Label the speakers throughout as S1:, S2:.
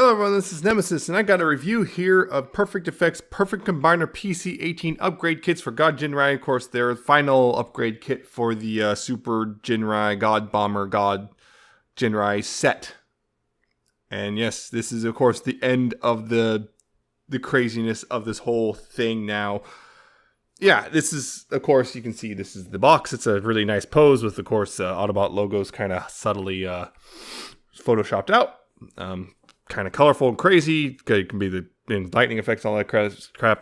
S1: Hello everyone, this is Nemesis, and I got a review here of Perfect Effects Perfect Combiner PC-18 upgrade kits for God Ginrai. Of course, their final upgrade kit for the Super Ginrai, Godbomber, God Ginrai set. And yes, this is of course the end of the craziness of this whole thing now. Yeah, this is, of course, you can see this is the box. It's a really nice pose with, of course, Autobot logos kind of subtly photoshopped out. Kind of colorful and crazy. It can be the lightning effects, all that crap.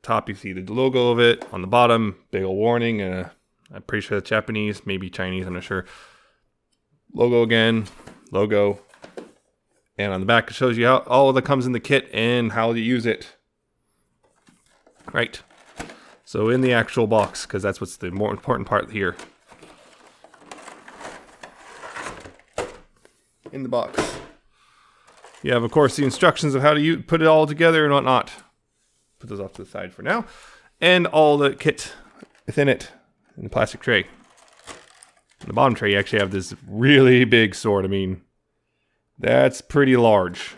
S1: Top, you see the logo of it. On the bottom, big old warning. I'm pretty sure it's Japanese, maybe Chinese, I'm not sure. Logo again, logo. And on the back, it shows you how all that comes in the kit and how to use it. Right. So in the actual box, because that's what's the more important part here. In the box. You have, of course, the instructions of how to put it all together and whatnot. Put those off to the side for now. And all the kit within it in the plastic tray. In the bottom tray, you actually have this really big sword. I mean, that's pretty large.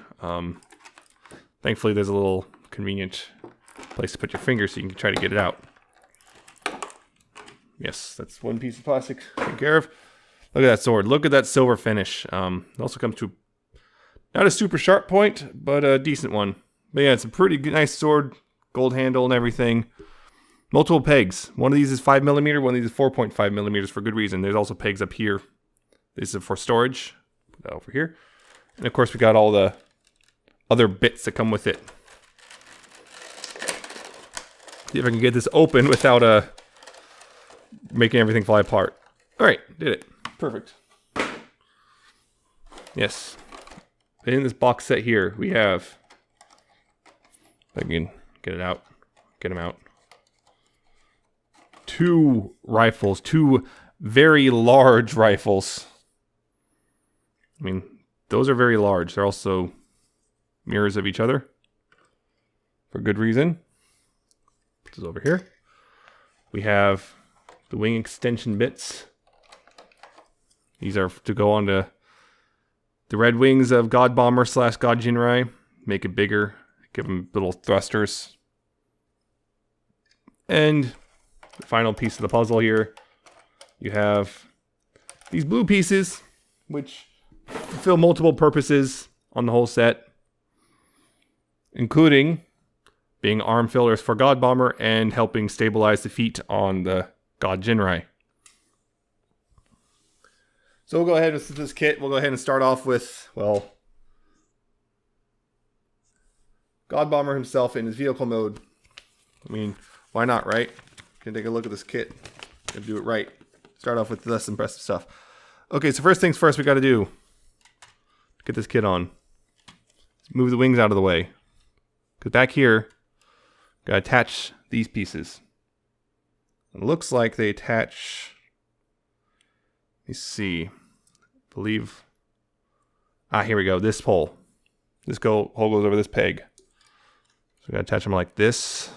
S1: Thankfully, there's a little convenient place to put your finger so you can try to get it out. Yes, that's one piece of plastic taken care of. Look at that sword. Look at that silver finish. It also comes to not a super sharp point, but a decent one. But yeah, it's a pretty nice sword. Gold handle and everything. Multiple pegs. One of these is 5mm, one of these is 4.5mm for good reason. There's also pegs up here. This is for storage. Put that over here. And of course, we got all the other bits that come with it. See if I can get this open without making everything fly apart. Alright, did it. Perfect. Yes. In this box set here, we have, if I can get it out, get them out. 2 rifles, 2 very large rifles. I mean, those are very large. They're also mirrors of each other for good reason. This is over here. We have the wing extension bits. These are to go on to the red wings of Godbomber / God Ginrai. Make it bigger. Give them little thrusters. And the final piece of the puzzle here. You have these blue pieces, which fulfill multiple purposes on the whole set. Including being arm fillers for Godbomber and helping stabilize the feet on the God Ginrai. So we'll go ahead with this kit. We'll go ahead and start off with, well, Godbomber himself in his vehicle mode. I mean, why not, right? Can take a look at this kit and do it right. Start off with the less impressive stuff. Okay, so first things first, we got to do, get this kit on. Move the wings out of the way. Because back here, got to attach these pieces. It looks like they attach. Let me see. I believe. Here we go. This pole. This hole goes over this peg. So we gotta attach them like this.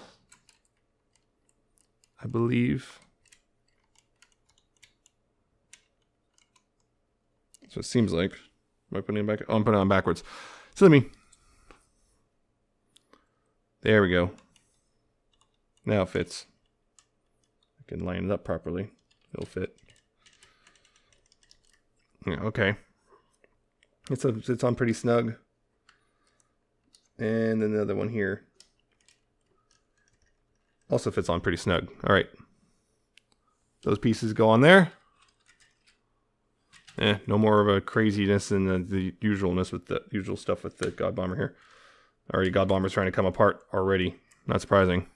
S1: I believe. So it seems like. Am I putting it back? Oh, I'm putting it on backwards. So let me. There we go. Now it fits. I can line it up properly. It'll fit. Yeah, okay. It's on pretty snug. And then the other one here also fits on pretty snug. All right. Those pieces go on there. No more of a craziness and the usualness with the usual stuff with the Godbomber here. Already Godbomber's trying to come apart already. Not surprising.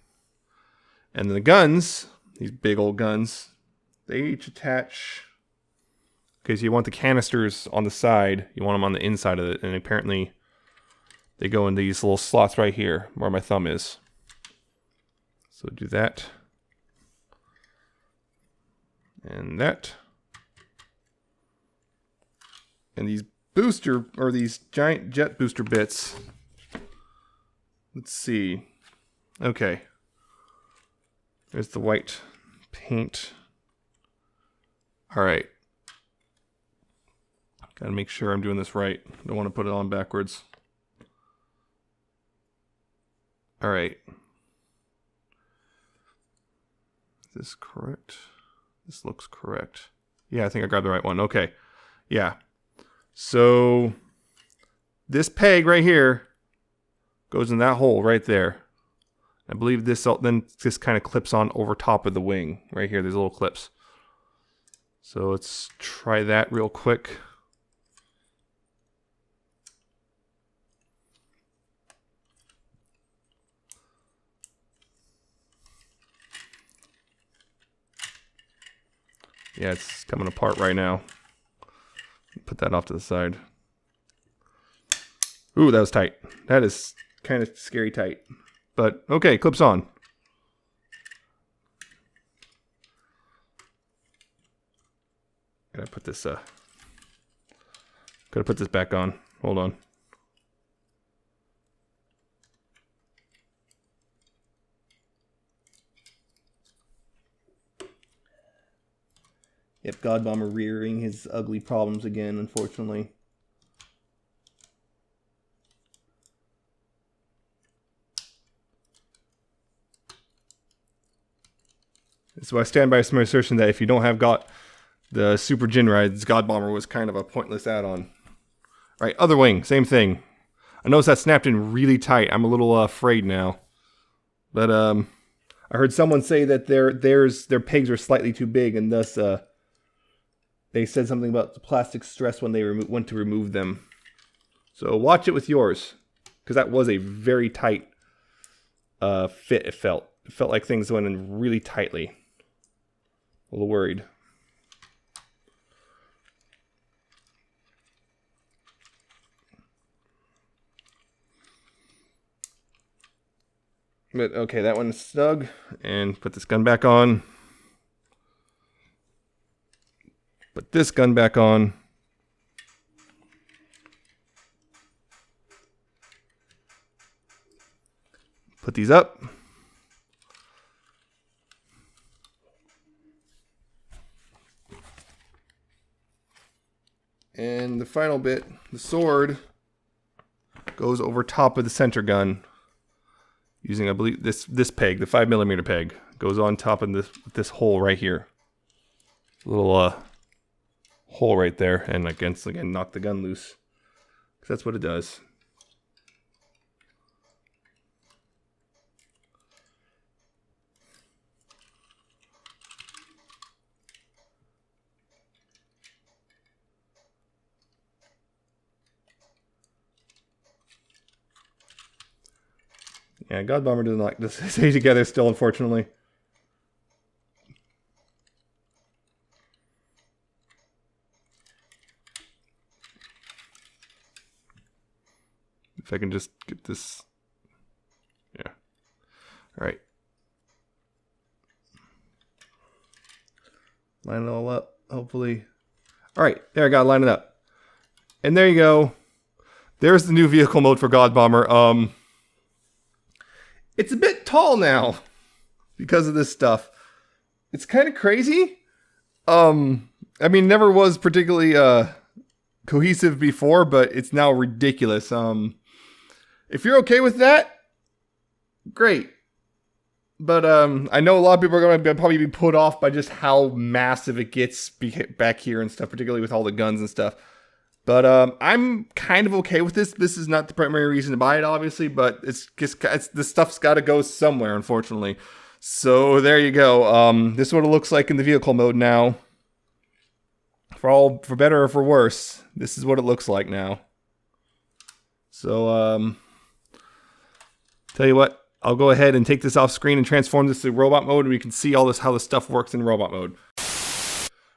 S1: And then the guns, these big old guns, they each attach. Okay, so you want the canisters on the side. You want them on the inside of it. And apparently they go in these little slots right here where my thumb is. So do that. And that. And these booster, or these giant jet booster bits. Let's see. Okay. There's the white paint. All right. Gotta make sure I'm doing this right. Don't want to put it on backwards. All right. Is this correct? This looks correct. Yeah, I think I grabbed the right one. Okay. Yeah. So this peg right here goes in that hole right there. I believe this then just kind of clips on over top of the wing. Right here, there's little clips. So let's try that real quick. Yeah, it's coming apart right now. Put that off to the side. Ooh, that was tight. That is kind of scary tight. But okay, clips on. Gotta put this back on. Hold on. Yep, Godbomber rearing his ugly problems again, unfortunately. So I stand by my assertion that if you don't have the Super Ginrai, Godbomber was kind of a pointless add-on. Alright, other wing, same thing. I noticed that snapped in really tight. I'm a little afraid now. But I heard someone say that their pegs are slightly too big, and thus they said something about the plastic stress when they went to remove them. So watch it with yours, because that was a very tight fit. It felt like things went in really tightly. A little worried. But okay, that one's snug. And put this gun back on. Put this gun back on. Put these up. And the final bit, the sword, goes over top of the center gun. Using, I believe, this peg, the 5mm peg, goes on top of this hole right here. Little hole right there, and again knock the gun loose, because that's what it does. Yeah, Godbomber doesn't like to stay together still, unfortunately. If I can just get this. Yeah. All right. Line it all up, hopefully. All right, there I got it, line it up. And there you go. There's the new vehicle mode for Godbomber. It's a bit tall now because of this stuff. It's kind of crazy. I mean, never was particularly cohesive before, but it's now ridiculous. If you're okay with that, great. But I know a lot of people are going to probably be put off by just how massive it gets back here and stuff, particularly with all the guns and stuff. But I'm kind of okay with this. This is not the primary reason to buy it, obviously, but it's this stuff's got to go somewhere, unfortunately. So there you go. This is what it looks like in the vehicle mode now. For better or for worse, this is what it looks like now. So tell you what, I'll go ahead and take this off screen and transform this to robot mode, and we can see all this how this stuff works in robot mode.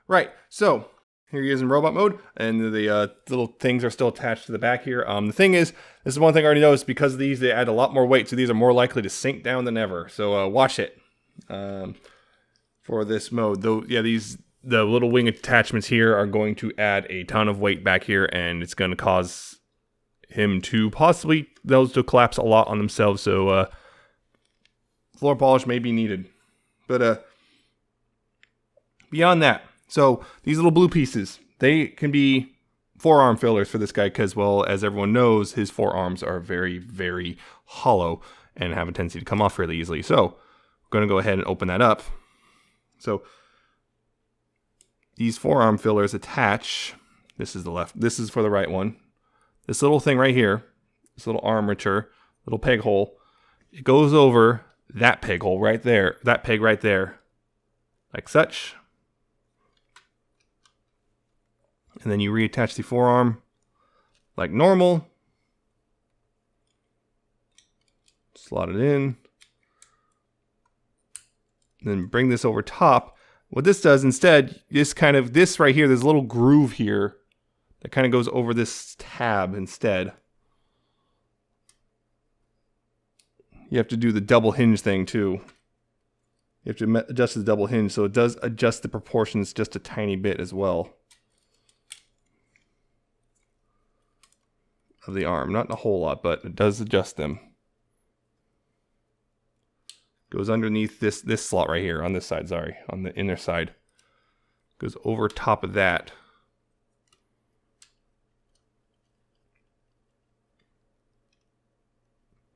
S1: Right. So here he is in robot mode, and the little things are still attached to the back here. The thing is, this is one thing I already noticed, because of these, they add a lot more weight, so these are more likely to sink down than ever. So watch it for this mode. Though, yeah, the little wing attachments here are going to add a ton of weight back here, and it's going to cause him to possibly those to collapse a lot on themselves. So floor polish may be needed, but beyond that. So these little blue pieces, they can be forearm fillers for this guy because, well, as everyone knows, his forearms are very, very hollow. and have a tendency to come off fairly easily. So we're going to go ahead and open that up. So these forearm fillers attach. This is the left. This is for the right one. This little thing right here, this little armature, little peg hole, it goes over that peg hole right there, that peg right there, like such. And then you reattach the forearm like normal. Slot it in. Then bring this over top. What this does instead, this right here, there's a little groove here that kind of goes over this tab instead. You have to do the double hinge thing too. You have to adjust the double hinge, so it does adjust the proportions just a tiny bit as well of the arm. Not a whole lot, but it does adjust them. Goes underneath this slot right here on this side, sorry, on the inner side. Goes over top of that.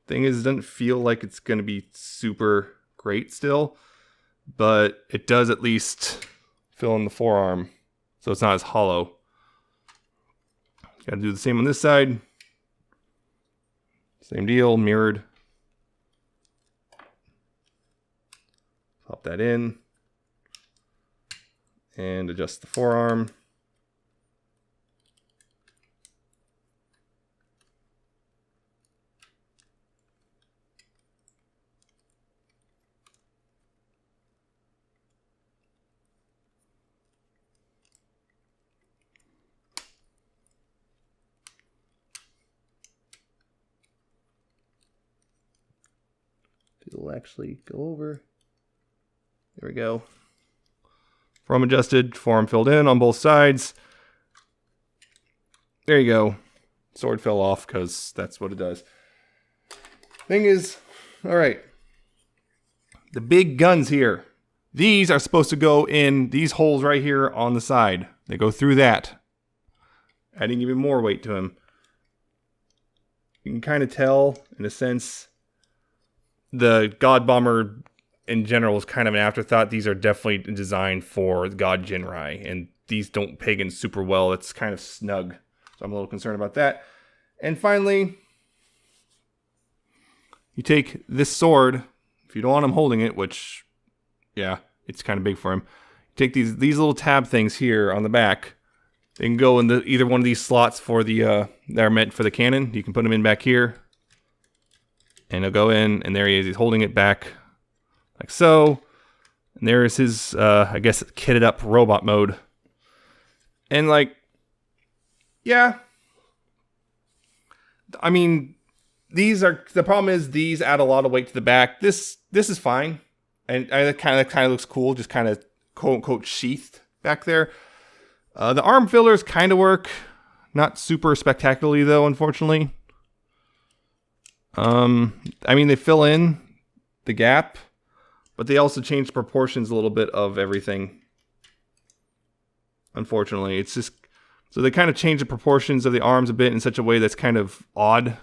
S1: Thing is, it doesn't feel like it's going to be super great still, but it does at least fill in the forearm, so it's not as hollow. Got to do the same on this side. Same deal, mirrored. Pop that in and adjust the forearm. It'll actually go over. There we go. Forearm adjusted, forearm filled in on both sides. There you go. Sword fell off because that's what it does. Thing is, all right. The big guns here. These are supposed to go in these holes right here on the side. They go through that, adding even more weight to him. You can kind of tell, in a sense, the Godbomber in general is kind of an afterthought. These are definitely designed for God Ginrai, and these don't peg in super well. It's kind of snug, so I'm a little concerned about that. And finally, you take this sword, if you don't want him holding it, which, yeah, it's kind of big for him. You take these little tab things here on the back. They can go in either one of these slots for the that are meant for the cannon. You can put them in back here, and he'll go in, and there he is. He's holding it back like so. And there's his, I guess, kitted up robot mode. And like, yeah. I mean, the problem is these add a lot of weight to the back. This is fine. And it kind of looks cool, just kind of quote unquote sheathed back there. The arm fillers kind of work. Not super spectacularly though, unfortunately. I mean, they fill in the gap, but they also change the proportions a little bit of everything. Unfortunately, it's just, so they kind of change the proportions of the arms a bit in such a way that's kind of odd.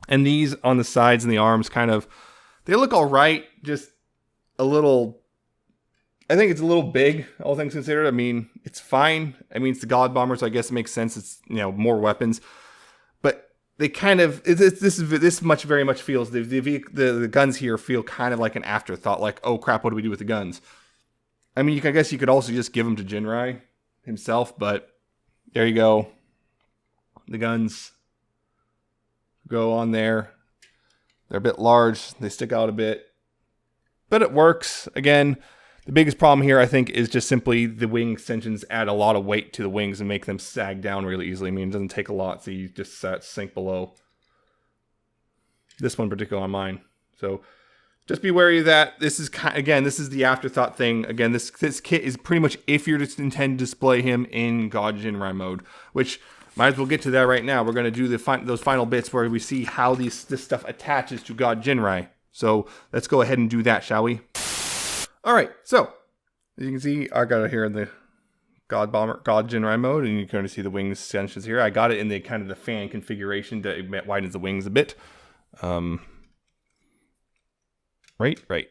S1: And these on the sides and the arms kind of, they look all right, just a little, I think it's a little big, all things considered. I mean, it's fine. I mean, it's the Godbomber, so I guess it makes sense. It's, you know, more weapons. But they kind of, this much very much feels, the guns here feel kind of like an afterthought. Like, oh crap, what do we do with the guns? I mean, I guess you could also just give them to Ginrai himself, but there you go. The guns go on there. They're a bit large. They stick out a bit. But it works. Again, the biggest problem here, I think, is just simply the wing extensions add a lot of weight to the wings and make them sag down really easily. I mean, it doesn't take a lot, so you just sink below. This one particularly on mine. So just be wary of that. This is, again, this is the afterthought thing. Again, this kit is pretty much if you're to intend to display him in God Ginrai mode, which might as well get to that right now. We're going to do those final bits where we see how this stuff attaches to God Ginrai. So let's go ahead and do that, shall we? All right, so as you can see, I got it here in the God Ginrai mode, and you can kind of see the wing extensions here. I got it in the kind of the fan configuration that widens the wings a bit. Right.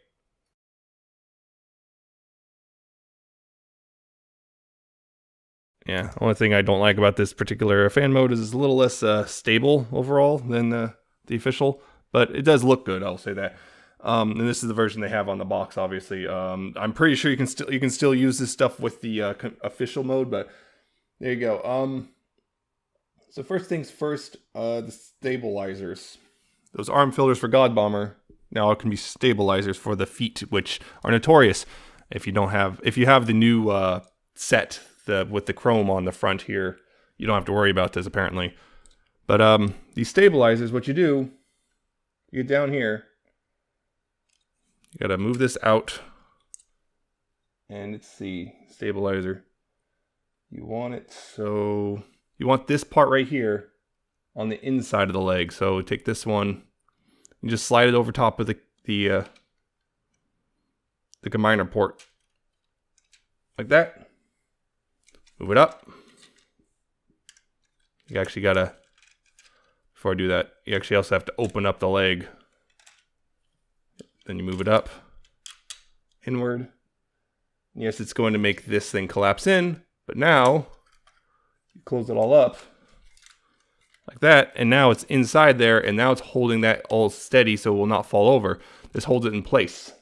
S1: Yeah, only thing I don't like about this particular fan mode is it's a little less stable overall than the official, but it does look good, I'll say that. And this is the version they have on the box, obviously. I'm pretty sure you can still use this stuff with the official mode, but there you go. So first things first, the stabilizers. Those arm fillers for Godbomber now it can be stabilizers for the feet, which are notorious if you have the new set with the chrome on the front here. You don't have to worry about this apparently. But these stabilizers, what you do, you get down here. You gotta move this out, and let's see, stabilizer. You want it so you want this part right here on the inside of the leg. So take this one, and just slide it over top of the combiner port, like that. Move it up. You actually gotta, before I do that, you actually also have to open up the leg. Then you move it up, inward. Yes, it's going to make this thing collapse in, but now you close it all up like that, and now it's inside there, and now it's holding that all steady so it will not fall over. This holds it in place,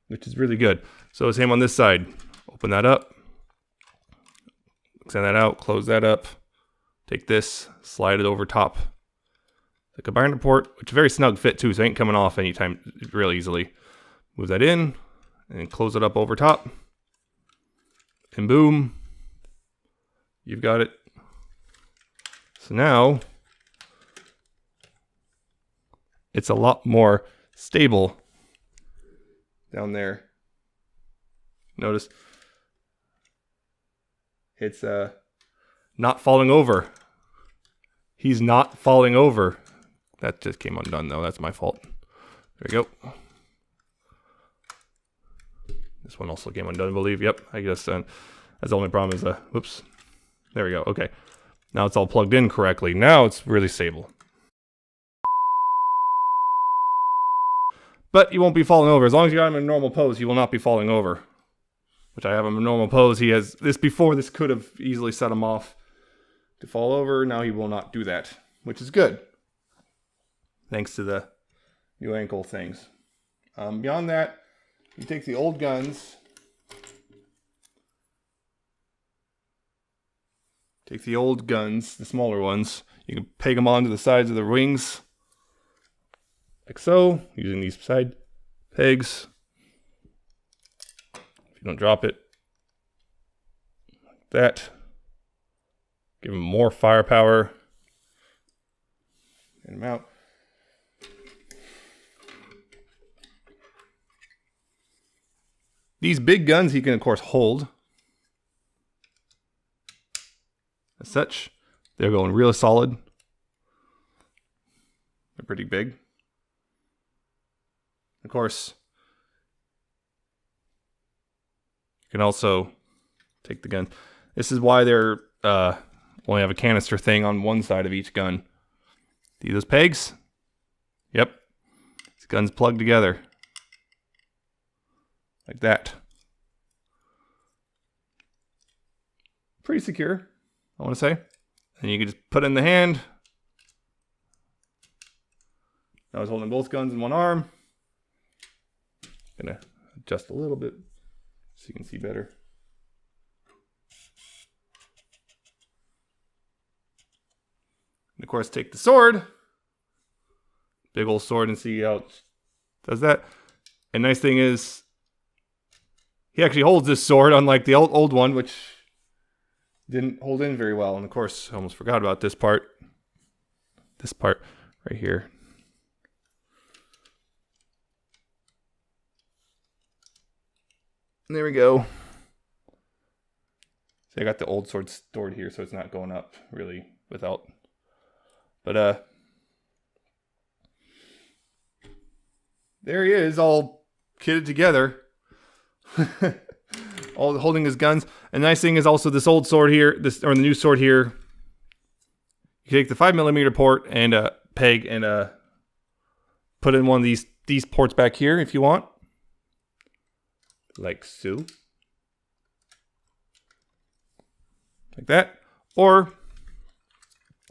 S1: which is really good. So same on this side. Open that up, extend that out, close that up, take this, slide it over top the combiner port, which is a very snug fit too, so it ain't coming off anytime real easily. Move that in and close it up over top, and boom, you've got it. So now it's a lot more stable down there. Notice it's not falling over. He's not falling over. That just came undone though. That's my fault. There we go. This one also came undone, I believe. Yep, I guess that's the only problem is whoops. There we go. Okay. Now it's all plugged in correctly. Now it's really stable. But you won't be falling over. As long as you got him in a normal pose, he will not be falling over. Which I have him in normal pose. He has this before. This could have easily set him off to fall over. Now he will not do that, which is good. Thanks to the new ankle things. Beyond that, you take the old guns. Take the old guns, the smaller ones. You can peg them onto the sides of the wings, like so, using these side pegs. If you don't drop it, like that. Give them more firepower. Get them out. These big guns he can, of course, hold. As such, they're going real solid. They're pretty big. Of course, you can also take the gun. This is why they're only have a canister thing on one side of each gun. See those pegs? Yep. These guns plugged together. Like that. Pretty secure, I want to say. And you can just put it in the hand. I was holding both guns in one arm. Gonna adjust a little bit so you can see better. And of course, take the sword. Big old sword, and see how it does that. And nice thing is, he actually holds this sword, unlike the old one, which didn't hold in very well. And of course, I almost forgot about this part. This part right here. And there we go. See, I got the old sword stored here, so it's not going up really without. But there he is, all kitted together. all holding his guns. And the nice thing is also this old sword here, or the new sword here. You take the 5mm port and a peg and put in one of these ports back here if you want, like so, like that. Or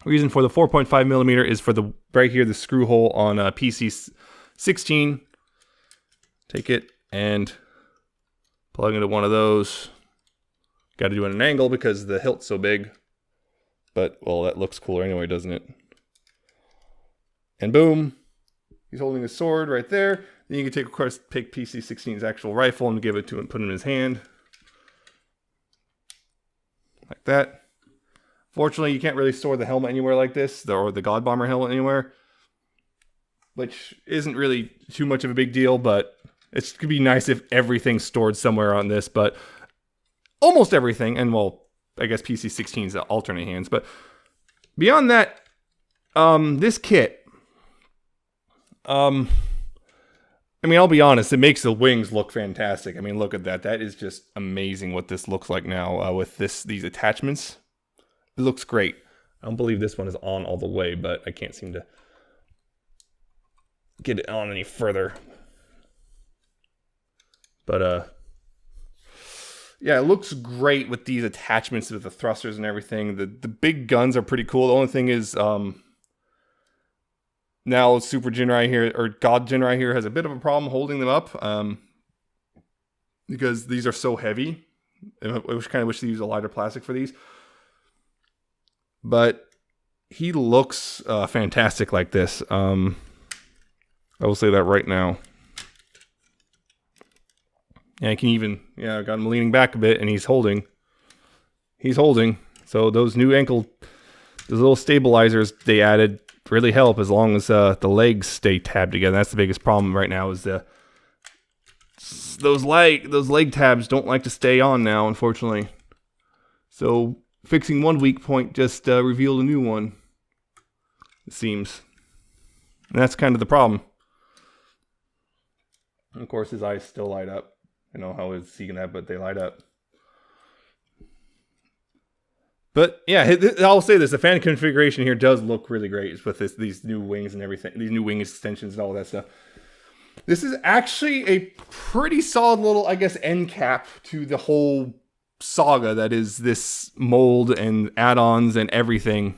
S1: reason for the 4.5mm is for the right here, the screw hole on PC-18. Take it and plug into one of those. Got to do it at an angle because the hilt's so big. But, well, that looks cooler anyway, doesn't it? And boom. He's holding his sword right there. Then you can take, of course, take PC-18's actual rifle and give it to him, put it in his hand. Like that. Fortunately, you can't really store the helmet anywhere like this, or the Godbomber helmet anywhere. Which isn't really too much of a big deal, but it could be nice if everything's stored somewhere on this. But almost everything, and well, I guess PC-18's alternate hands. But beyond that, this kit, I mean, I'll be honest, it makes the wings look fantastic. I mean, look at that. That is just amazing what this looks like now with these attachments. It looks great. I don't believe this one is on all the way, but I can't seem to get it on any further. But, yeah, it looks great with these attachments with the thrusters and everything. The big guns are pretty cool. The only thing is, now Super Ginrai here, or God Ginrai here, has a bit of a problem holding them up. Because these are so heavy. I kind of wish they used a lighter plastic for these. But he looks fantastic like this. I will say that right now. Yeah, I can even, I got him leaning back a bit, and he's holding. He's holding. So those new those little stabilizers they added really help as long as the legs stay tabbed together. That's the biggest problem right now is those leg tabs don't like to stay on now, unfortunately. So fixing one weak point just revealed a new one, it seems. And that's kind of the problem. And of course, his eyes still light up. I know how is he gonna have, but they light up. But yeah, I'll say this: the fan configuration here does look really great with these new wings and everything, these new wing extensions and all that stuff. This is actually a pretty solid little, I guess, end cap to the whole saga that is this mold and add-ons and everything.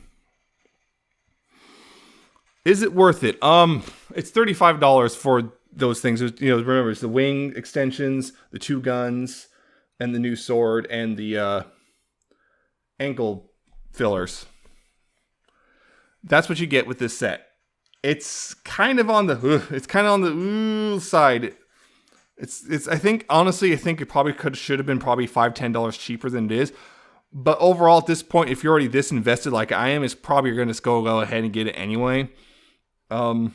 S1: Is it worth it? It's $35 for those things. Remember, it's the wing extensions, the two guns, and the new sword, and the ankle fillers. That's what you get with this set. It's kind of on the side. It's I think honestly it probably should have been probably $5-10 cheaper than it is. But overall at this point, if you're already this invested like I am, it's probably going to go ahead and get it anyway. So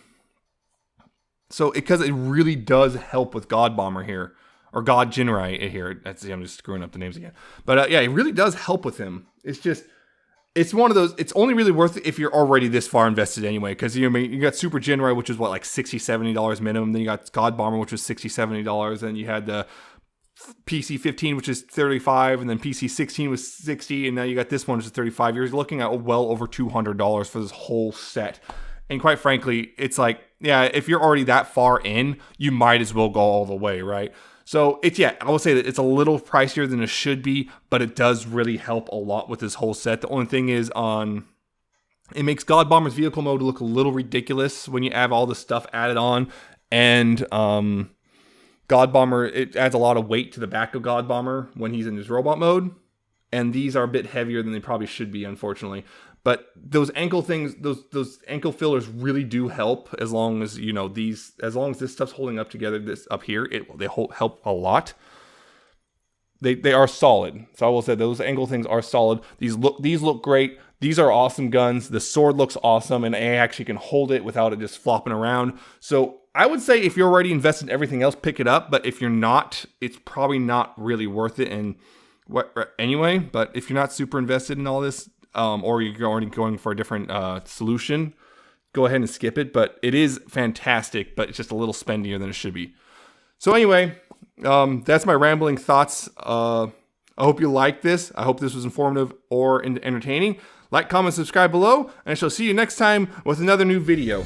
S1: because it really does help with Godbomber here, or God Ginrai here. I'm just screwing up the names again. But yeah, it really does help with him. It's one of those. It's only really worth it if you're already this far invested anyway. Because you got Super Ginrai, which is what, like $60-70 minimum. Then you got Godbomber, which was $60-70. Then you had the PC-15, which is $35, and then PC-16 was $60, and now you got this one, which is $35. You're looking at well over $200 for this whole set. And quite frankly, it's like, yeah, if you're already that far in, you might as well go all the way, right? So I will say that it's a little pricier than it should be, but it does really help a lot with this whole set. The only thing is it makes Godbomber's vehicle mode look a little ridiculous when you have all the stuff added on, and Godbomber, it adds a lot of weight to the back of Godbomber when he's in his robot mode, and these are a bit heavier than they probably should be, unfortunately. But those ankle things, those ankle fillers really do help as long as as long as this stuff's holding up together. This up here, they help a lot. They are solid. So I will say those ankle things are solid. These look great. These are awesome guns. The sword looks awesome, and I actually can hold it without it just flopping around. So I would say if you're already invested in everything else, pick it up. But if you're not, it's probably not really worth it. And anyway, but if you're not super invested in all this, or you're already going for a different solution, go ahead and skip it. But it is fantastic, but it's just a little spendier than it should be. So anyway, that's my rambling thoughts. I hope you liked this. I hope this was informative or entertaining. Like, comment, subscribe below, and I shall see you next time with another new video.